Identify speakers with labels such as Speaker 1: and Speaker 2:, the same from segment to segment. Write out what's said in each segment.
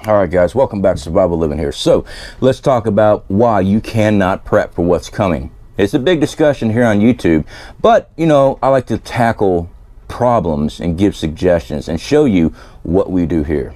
Speaker 1: All right, guys, welcome back to Survival Living here. So let's talk about why you cannot prep for what's coming. It's a big discussion here on YouTube, but you know, I like to tackle problems and give suggestions and show you what we do here.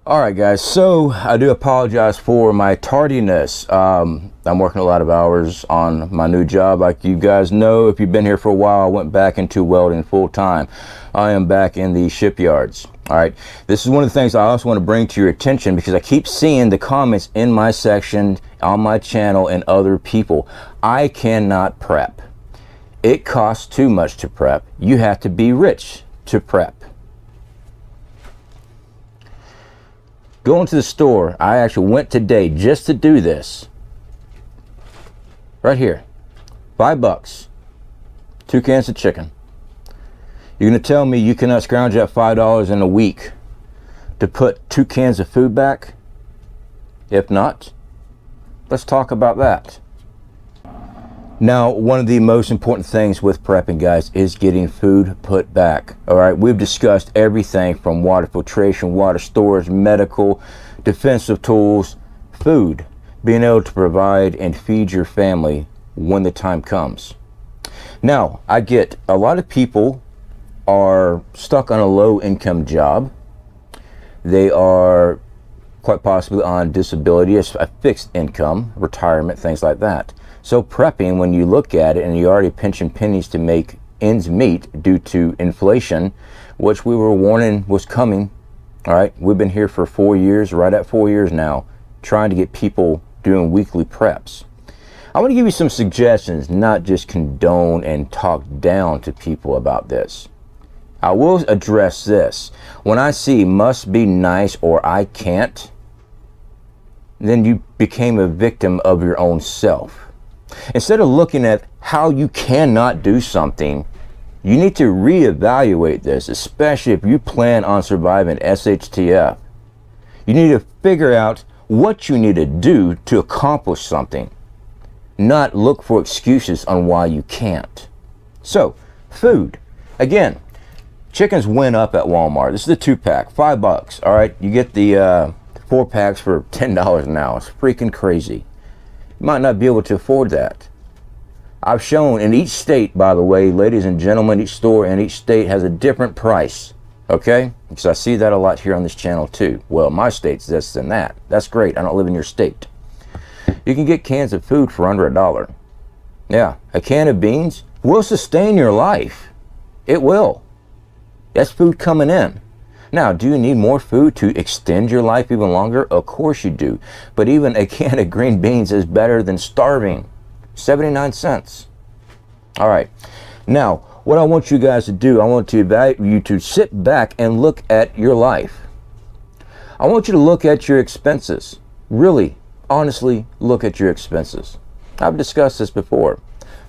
Speaker 1: All right, guys, so I do apologize for my tardiness. I'm working a lot of hours on my new job. Like you guys know, if you've been here for a while, I went back into welding full time. I am back in the shipyards. All right, this is one of the things I also want to bring to your attention because I keep seeing the comments in my section, on my channel, and other people. I cannot prep. It costs too much to prep. You have to be rich to prep. Going to the store, I actually went today just to do this. Right here, $5, 2 cans of chicken. You're gonna tell me you cannot scrounge out $5 in a week to put 2 cans of food back? If not, let's talk about that. Now, one of the most important things with prepping, guys, is getting food put back. All right, we've discussed everything from water filtration, water storage, medical, defensive tools, food, being able to provide and feed your family when the time comes. Now, I get a lot of people are stuck on a low income job. They are quite possibly on disability, a fixed income, retirement, things like that. So prepping, when you look at it and you're already pinching pennies to make ends meet due to inflation, which we were warning was coming, all right? We've been here for 4 years, right at 4 years now, trying to get people doing weekly preps. I want to give you some suggestions, not just condone and talk down to people about this. I will address this. When I see must be nice or I can't, then you became a victim of your own self. Instead of looking at how you cannot do something, you need to reevaluate this, especially if you plan on surviving SHTF. You need to figure out what you need to do to accomplish something, not look for excuses on why you can't. So, food. Again, chickens went up at Walmart. This is the 2-pack, $5. All right, you get the 4 packs for $10 now. It's freaking crazy. You might not be able to afford that. I've shown in each state, by the way, ladies and gentlemen, each store in each state has a different price, okay? Because I see that a lot here on this channel too. Well, my state's this and that. That's great. I don't live in your state. You can get cans of food for under $1. Yeah, a can of beans will sustain your life. It will. That's food coming in. Now, do you need more food to extend your life even longer? Of course you do. But even a can of green beans is better than starving. 79 cents. All right. Now, what I want you guys to do, I want you to sit back and look at your life. I want you to look at your expenses. Really, honestly, look at your expenses. I've discussed this before.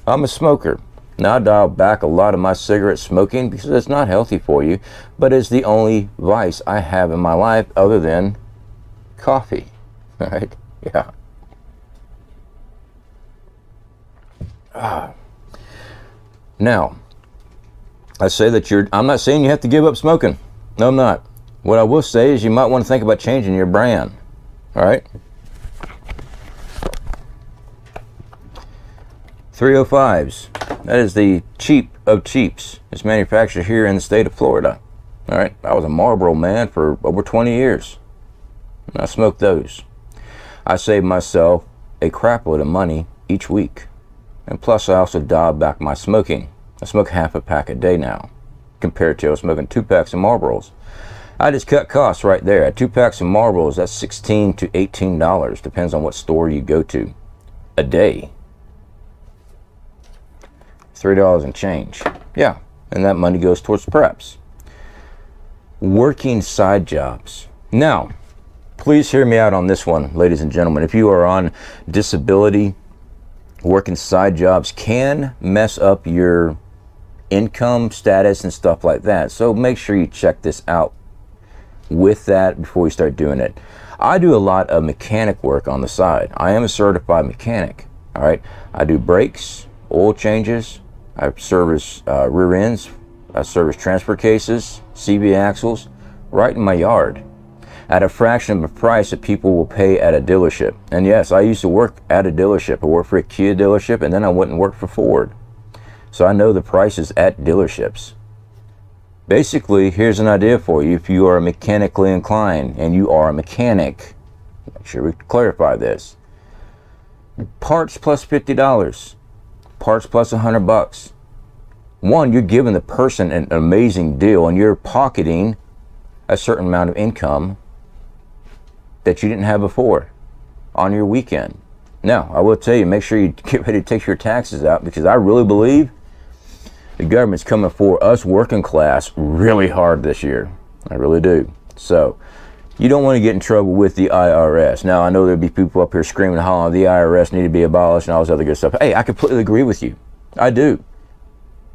Speaker 1: I'm a smoker. Now I dial back a lot of my cigarette smoking because it's not healthy for you, but it's the only vice I have in my life other than coffee, right? Yeah. Now, I say that I'm not saying you have to give up smoking. No, I'm not. What I will say is you might want to think about changing your brand, all right? 305s. That is the cheap of cheaps. It's manufactured here in the state of Florida. All right, I was a Marlboro man for over 20 years. And I smoked those. I saved myself a crap load of money each week. And plus I also dialed back my smoking. I smoke half a pack a day now, compared to I was smoking 2 packs of Marlboros. I just cut costs right there. At 2 packs of Marlboros, that's $16 to $18, depends on what store you go to, a day. $3 and change. Yeah, and that money goes towards preps. Working side jobs. Now, please hear me out on this one, ladies and gentlemen. If you are on disability, working side jobs can mess up your income status and stuff like that. So make sure you check this out with that before you start doing it. I do a lot of mechanic work on the side. I am a certified mechanic. All right, I do brakes, oil changes, I service rear ends, I service transfer cases, CV axles, right in my yard. at a fraction of the price that people will pay at a dealership. And yes, I used to work at a dealership. I worked for a Kia dealership, and then I went and worked for Ford. So I know the prices at dealerships. Basically, here's an idea for you. If you are mechanically inclined and you are a mechanic, make sure we clarify this. Parts plus $50, parts plus $100. One, you're giving the person an amazing deal, and you're pocketing a certain amount of income that you didn't have before on your weekend. Now, I will tell you, make sure you get ready to take your taxes out, because I really believe the government's coming for us working class really hard this year. I really do. So you don't want to get in trouble with the IRS. Now, I know there'll be people up here screaming and hollering, the IRS need to be abolished and all this other good stuff. Hey, I completely agree with you. I do.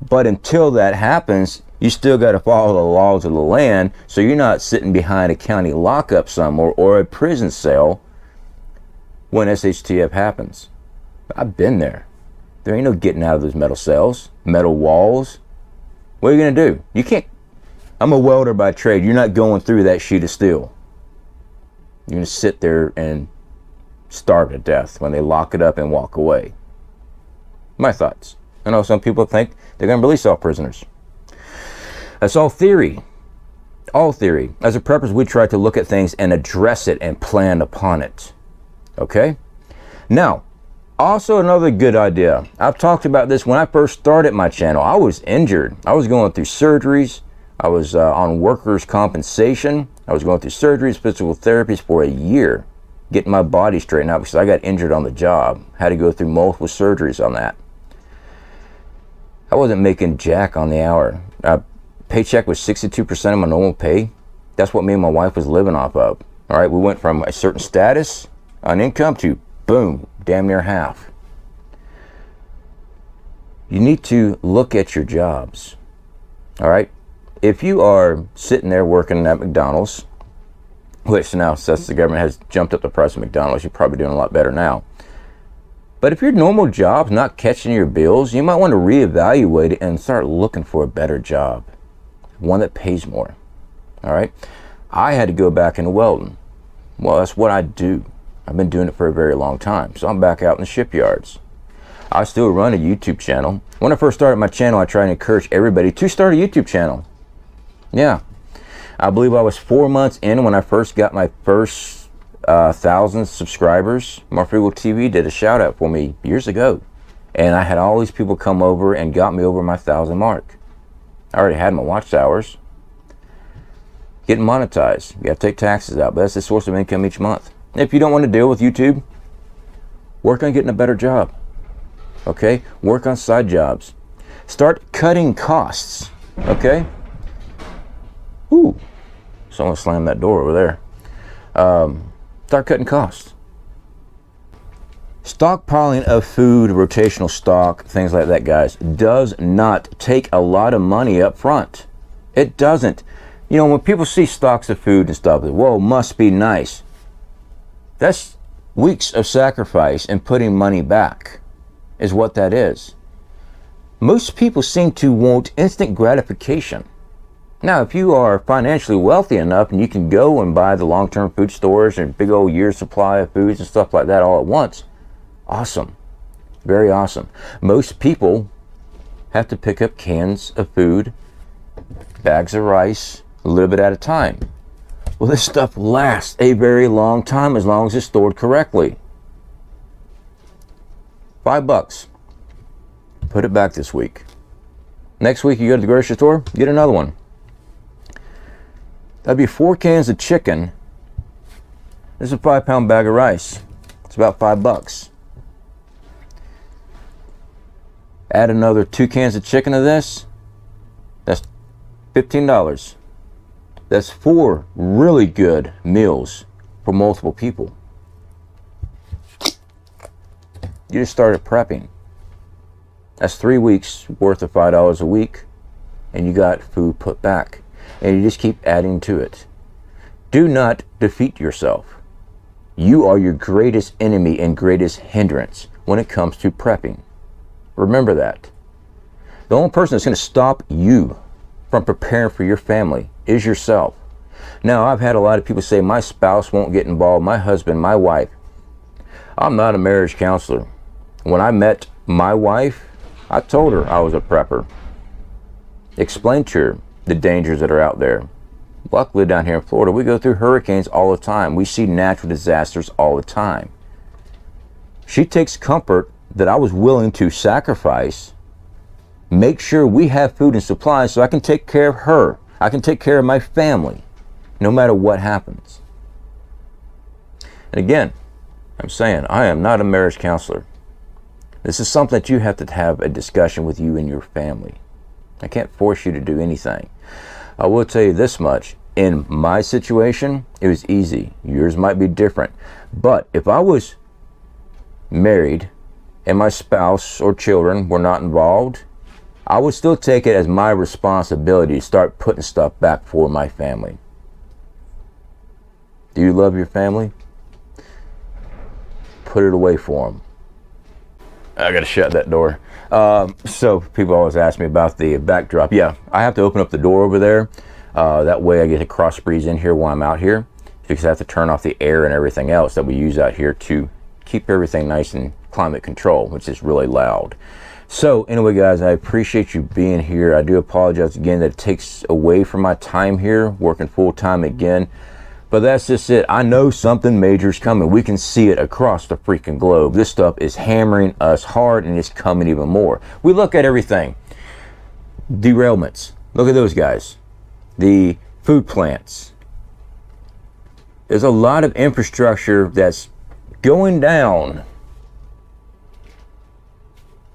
Speaker 1: But until that happens, you still got to follow the laws of the land, so you're not sitting behind a county lockup somewhere or a prison cell when SHTF happens. I've been there. There ain't no getting out of those metal cells, metal walls. What are you going to do? You can't. I'm a welder by trade. You're not going through that sheet of steel. You're going to sit there and starve to death when they lock it up and walk away. My thoughts. I know some people think they're going to release all prisoners. That's all theory. All theory. As a preppers, we try to look at things and address it and plan upon it. Okay? Now, also another good idea. I've talked about this when I first started my channel. I was injured. I was going through surgeries. I was on workers' compensation. I was going through surgeries, physical therapies for a year, getting my body straightened out because I got injured on the job. Had to go through multiple surgeries on that. I wasn't making jack on the hour. Paycheck was 62% of my normal pay. That's what me and my wife was living off of. All right, we went from a certain status on income to boom, damn near half. You need to look at your jobs. All right, if you are sitting there working at McDonald's, which now since the government has jumped up the price of McDonald's, you're probably doing a lot better now. But if your normal job's not catching your bills, you might want to reevaluate it and start looking for a better job, one that pays more. All right, I had to go back into welding. Well, that's what I do. I've been doing it for a very long time, so I'm back out in the shipyards. I still run a YouTube channel. When I first started my channel, I tried to encourage everybody to start a YouTube channel. Yeah, I believe I was 4 months in when I first got my first 1,000 subscribers. Marfrugal TV did a shout out for me years ago, and I had all these people come over and got me over my 1,000 mark. I already had my watch hours. Getting monetized. You got to take taxes out, but that's the source of income each month. If you don't want to deal with YouTube, work on getting a better job. Okay? Work on side jobs. Start cutting costs. Okay? Ooh. Someone slammed that door over there. Start cutting costs. Stockpiling of food, rotational stock, things like that, guys, does not take a lot of money up front. It doesn't. You know, when people see stocks of food and stuff, whoa, must be nice. That's weeks of sacrifice and putting money back is what that is. Most people seem to want instant gratification. Now, if you are financially wealthy enough and you can go and buy the long-term food stores and big old year's supply of foods and stuff like that all at once, awesome. Very awesome. Most people have to pick up cans of food, bags of rice, a little bit at a time. Well, this stuff lasts a very long time as long as it's stored correctly. $5. Put it back this week. Next week you go to the grocery store, get another one. That'd be 4 cans of chicken. This is a 5-pound bag of rice. It's about $5. Add another 2 cans of chicken to this. That's $15. That's 4 really good meals for multiple people. You just started prepping. That's 3 weeks worth of $5 a week, and you got food put back. And you just keep adding to it. Do not defeat yourself. You are your greatest enemy and greatest hindrance when it comes to prepping. Remember that. The only person that's going to stop you from preparing for your family is yourself. Now, I've had a lot of people say my spouse won't get involved, my husband, my wife. I'm not a marriage counselor. When I met my wife, I told her I was a prepper. Explained to her the dangers that are out there. Luckily down here in Florida, we go through hurricanes all the time. We see natural disasters all the time. She takes comfort that I was willing to sacrifice, make sure we have food and supplies so I can take care of her. I can take care of my family, no matter what happens. And again, I'm saying I am not a marriage counselor. This is something that you have to have a discussion with you and your family. I can't force you to do anything. I will tell you this much. In my situation, it was easy. Yours might be different. But if I was married and my spouse or children were not involved, I would still take it as my responsibility to start putting stuff back for my family. Do you love your family? Put it away for them. I gotta shut that door. So people always ask me about the backdrop. Yeah, I have to open up the door over there. That way I get a cross breeze in here while I'm out here, because I have to turn off the air and everything else that we use out here to keep everything nice and climate control, which is really loud. So anyway, guys, I appreciate you being here. I do apologize again that it takes away from my time here, working full time again. But that's just it. I know something major is coming. We can see it across the freaking globe. This stuff is hammering us hard, and it's coming even more. We look at everything. Derailments. Look at those guys. The food plants. There's a lot of infrastructure that's going down.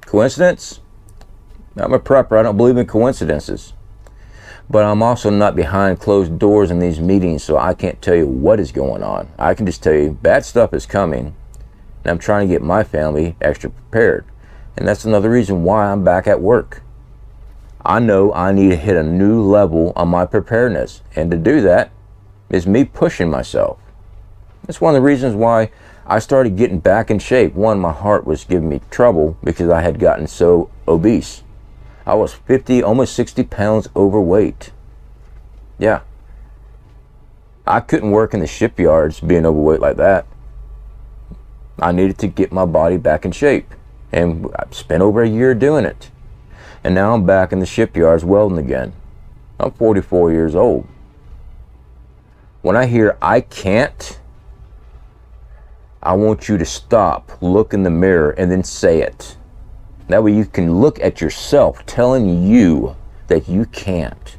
Speaker 1: Coincidence? I'm a prepper. I don't believe in coincidences. But I'm also not behind closed doors in these meetings, so I can't tell you what is going on. I can just tell you bad stuff is coming, and I'm trying to get my family extra prepared. And that's another reason why I'm back at work. I know I need to hit a new level on my preparedness, and to do that is me pushing myself. That's one of the reasons why I started getting back in shape. One, my heart was giving me trouble because I had gotten so obese. I was 50, almost 60 pounds overweight. Yeah. I couldn't work in the shipyards being overweight like that. I needed to get my body back in shape. And I spent over a year doing it. And now I'm back in the shipyards welding again. I'm 44 years old. When I hear I can't, I want you to stop, look in the mirror, and then say it. That way you can look at yourself telling you that you can't.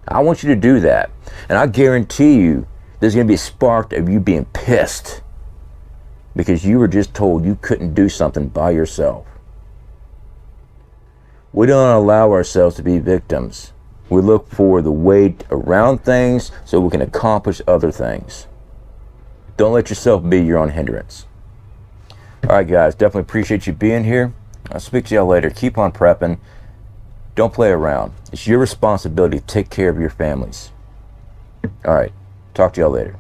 Speaker 1: I want you to do that. And I guarantee you there's going to be a spark of you being pissed because you were just told you couldn't do something by yourself. We don't allow ourselves to be victims. We look for the way around things so we can accomplish other things. Don't let yourself be your own hindrance. All right, guys, definitely appreciate you being here. I'll speak to y'all later. Keep on prepping. Don't play around. It's your responsibility to take care of your families. All right. Talk to y'all later.